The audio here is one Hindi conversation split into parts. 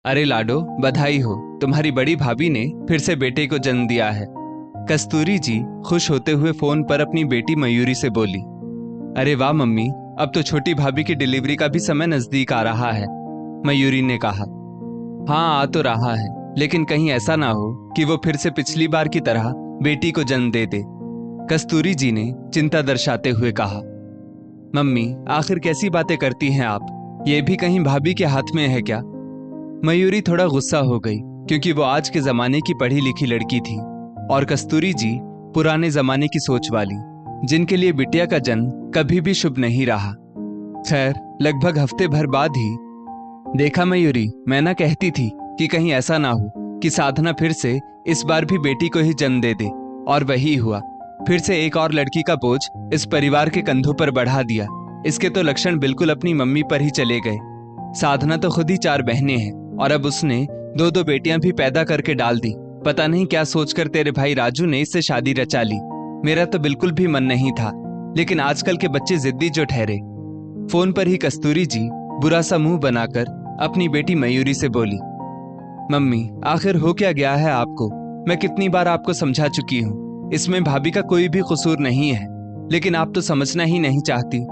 अरे लाडो, बधाई हो, तुम्हारी बड़ी भाभी ने फिर से बेटे को जन्म दिया है। कस्तूरी जी खुश होते हुए फोन पर अपनी बेटी मयूरी से बोली। अरे वाह मम्मी, अब तो छोटी भाभी की डिलीवरी का भी समय नजदीक आ रहा है, मयूरी ने कहा। हाँ, आ तो रहा है, लेकिन कहीं ऐसा ना हो कि वो फिर से पिछली बार की तरह बेटी को जन्म दे दे, कस्तूरी जी ने चिंता दर्शाते हुए कहा। मम्मी, आखिर कैसी बातें करती हैं आप? ये भी कहीं भाभी के हाथ में है क्या? मयूरी थोड़ा गुस्सा हो गई, क्योंकि वो आज के जमाने की पढ़ी लिखी लड़की थी और कस्तूरी जी पुराने जमाने की सोच वाली, जिनके लिए बिटिया का जन्म कभी भी शुभ नहीं रहा। खैर, लगभग हफ्ते भर बाद ही देखा मयूरी, मैं ना कहती थी कि कहीं ऐसा ना हो कि साधना फिर से इस बार भी बेटी को ही जन्म दे दे, और वही हुआ। फिर से एक और लड़की का बोझ इस परिवार के कंधों पर बढ़ा दिया। इसके तो लक्षण बिल्कुल अपनी मम्मी पर ही चले गए। साधना तो खुद ही 4 बहनें हैं और अब उसने 2-2 बेटियां भी पैदा करके डाल दी। पता नहीं क्या सोचकर तेरे भाई राजू ने इससे शादी रचा ली। मेरा तो बिल्कुल भी मन नहीं था, लेकिन आजकल के बच्चे जिद्दी जो ठहरे। फोन पर ही कस्तूरी जी बुरा सा मुंह बनाकर अपनी बेटी मयूरी से बोली। मम्मी, आखिर हो क्या गया है आपको? मैं कितनी बार आपको समझा चुकी हूँ, इसमें भाभी का कोई भी कसूर नहीं है, लेकिन आप तो समझना ही नहीं चाहती।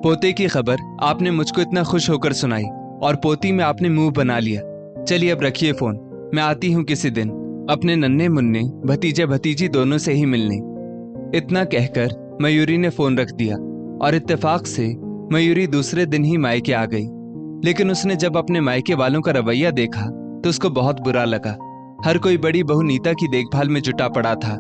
पोते की खबर आपने मुझको इतना खुश होकर सुनाई और पोती में आपने मुंह बना लिया। चलिए अब रखिए फोन, मैं आती हूँ किसी दिन अपने नन्हे मुन्ने भतीजे भतीजी दोनों से ही मिलने। इतना कहकर मयूरी ने फोन रख दिया और इत्तेफाक से मयूरी दूसरे दिन ही मायके आ गई। लेकिन उसने जब अपने मायके वालों का रवैया देखा तो उसको बहुत बुरा लगा। हर कोई बड़ी बहू नीता की देखभाल में जुटा पड़ा था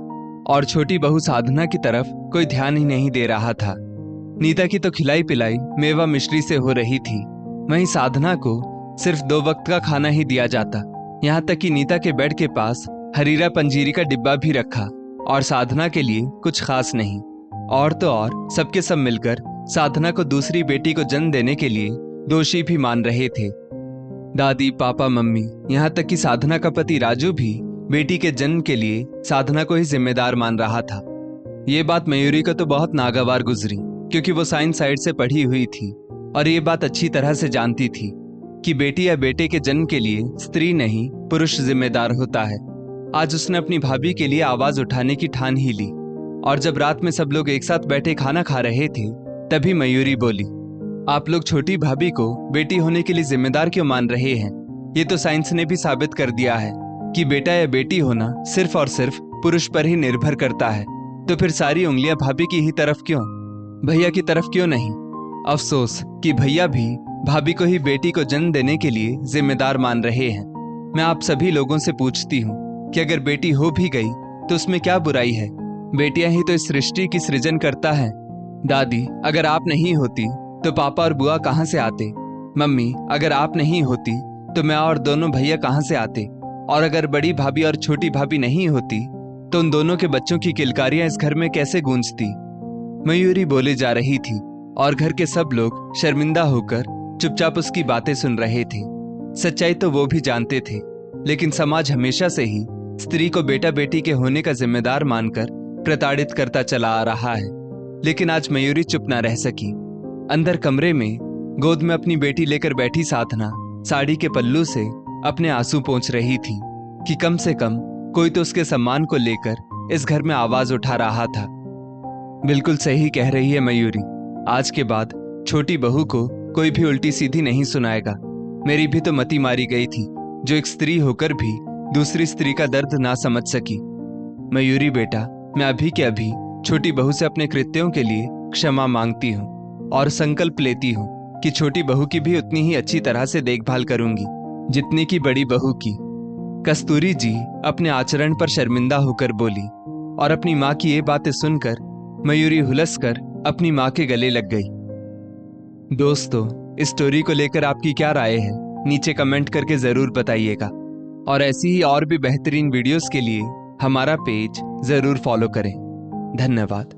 और छोटी बहू साधना की तरफ कोई ध्यान ही नहीं दे रहा था। नीता की तो खिलाई पिलाई मेवा मिश्री से हो रही थी, वहीं साधना को सिर्फ 2 वक्त का खाना ही दिया जाता। यहाँ तक कि नीता के बेड के पास हरीरा पंजीरी का डिब्बा भी रखा और साधना के लिए कुछ खास नहीं। और तो और सबके सब मिलकर साधना को दूसरी बेटी को जन्म देने के लिए दोषी भी मान रहे थे। दादी, पापा, मम्मी, यहाँ तक कि साधना का पति राजू भी बेटी के जन्म के लिए साधना को ही जिम्मेदार मान रहा था। ये बात मयूरी को तो बहुत नागवार गुजरी, क्योंकि वो साइंस साइड से पढ़ी हुई थी और ये बात अच्छी तरह से जानती थी कि बेटी या बेटे के जन्म के लिए स्त्री नहीं पुरुष जिम्मेदार होता है। आज उसने अपनी भाभी के लिए आवाज उठाने की ठान ही ली और जब रात में सब लोग एक साथ बैठे खाना खा रहे थे, तभी मयूरी बोली, आप लोग छोटी भाभी को बेटी होने के लिए जिम्मेदार क्यों मान रहे हैं? ये तो साइंस ने भी साबित कर दिया है कि बेटा या बेटी होना सिर्फ और सिर्फ पुरुष पर ही निर्भर करता है। तो फिर सारी उंगलियां भाभी की ही तरफ क्यों, भैया की तरफ क्यों नहीं? अफसोस कि भैया भी भाभी को ही बेटी को जन्म देने के लिए जिम्मेदार मान रहे हैं। मैं आप सभी लोगों से पूछती हूँ कि अगर बेटी हो भी गई तो उसमें क्या बुराई है? बेटियां ही तो इस सृष्टि की सृजन करता है। दादी, अगर आप नहीं होती तो पापा और बुआ कहाँ से आते? मम्मी, अगर आप नहीं होती तो मैं और दोनों भैया कहाँ से आते? और अगर बड़ी भाभी और छोटी भाभी नहीं होती तो उन दोनों के बच्चों की किलकारियां इस घर में कैसे गूंजती? मयूरी बोले जा रही थी और घर के सब लोग शर्मिंदा होकर चुपचाप उसकी बातें सुन रहे थे। सच्चाई तो वो भी जानते थे, लेकिन समाज हमेशा से ही स्त्री को बेटा बेटी के होने का जिम्मेदार मानकर प्रताड़ित करता चला आ रहा है। लेकिन आज मयूरी चुप ना रह सकी। अंदर कमरे में गोद में अपनी बेटी लेकर बैठी साधना साड़ी के पल्लू से अपने आंसू पोंछ रही थी कि कम से कम कोई तो उसके सम्मान को लेकर इस घर में आवाज उठा रहा था। बिल्कुल सही कह रही है मयूरी, आज के बाद छोटी बहू को कोई भी उल्टी सीधी नहीं सुनाएगा। मेरी भी तो मति मारी गई थी, जो एक स्त्री होकर भी दूसरी स्त्री का दर्द ना समझ सकी। मयूरी बेटा, मैं अभी के अभी छोटी बहू से अपने कृत्यों के लिए क्षमा मांगती हूँ और संकल्प लेती हूँ कि छोटी बहू की भी उतनी ही अच्छी तरह से देखभाल करूंगी जितनी की बड़ी बहू की। कस्तूरी जी अपने आचरण पर शर्मिंदा होकर बोली और अपनी माँ की ये बातें सुनकर मयूरी हुलसकर अपनी माँ के गले लग गई। दोस्तों, इस स्टोरी को लेकर आपकी क्या राय है? नीचे कमेंट करके जरूर बताइएगा और ऐसी ही और भी बेहतरीन वीडियोस के लिए हमारा पेज जरूर फॉलो करें। धन्यवाद।